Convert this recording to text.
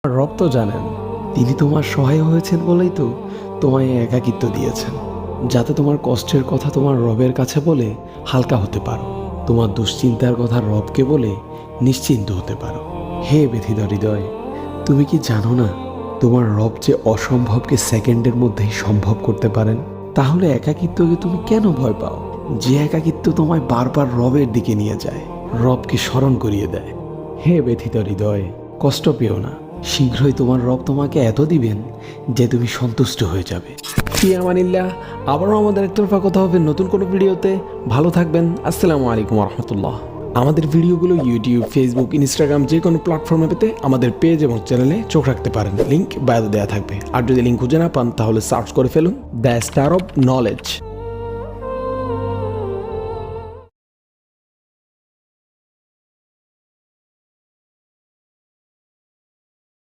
রব তো জানেন, তিনি তোমার সহায় হয়েছেন বলেই তো তোমায় একাকিত্ব দিয়েছেন, যাতে তোমার কষ্টের কথা তোমার রবের কাছে বলে হালকা হতে পারো, তোমার দুশ্চিন্তার কথা রবকে বলে নিশ্চিন্ত হতে পারো। হে ব্যথিত হৃদয়, তুমি কি জানো না তোমার রব যে অসম্ভবকে সেকেন্ডের মধ্যেই সম্ভব করতে পারেন? তাহলে একাকিত্বকে তুমি কেন ভয় পাও? যে একাকিত্ব তোমায় বারবার রবের দিকে নিয়ে যায়, রবকে স্মরণ করিয়ে দেয়। হে ব্যথিত হৃদয়, কষ্ট পেও না, শীঘ্রই তোমার রব তোমাকে এত দিবেন যে তুমি সন্তুষ্ট হয়ে যাবে। ফি আমানিল্লাহ। আবারও আমাদের একতরফা কথা হবে নতুন কোনো ভিডিওতে। ভালো থাকবেন। আসসালামু আলাইকুম রহমতুল্লাহ। আমাদের ভিডিওগুলো ইউটিউব, ফেসবুক, ইনস্টাগ্রাম যে কোনো প্ল্যাটফর্মে পেতে আমাদের পেজ এবং চ্যানেলে চোখ রাখতে পারেন। লিঙ্ক বায়োতে দেওয়া থাকবে। আর যদি লিঙ্ক খুঁজে না পান তাহলে সার্চ করে ফেলুন দ্য স্টার অফ নলেজ।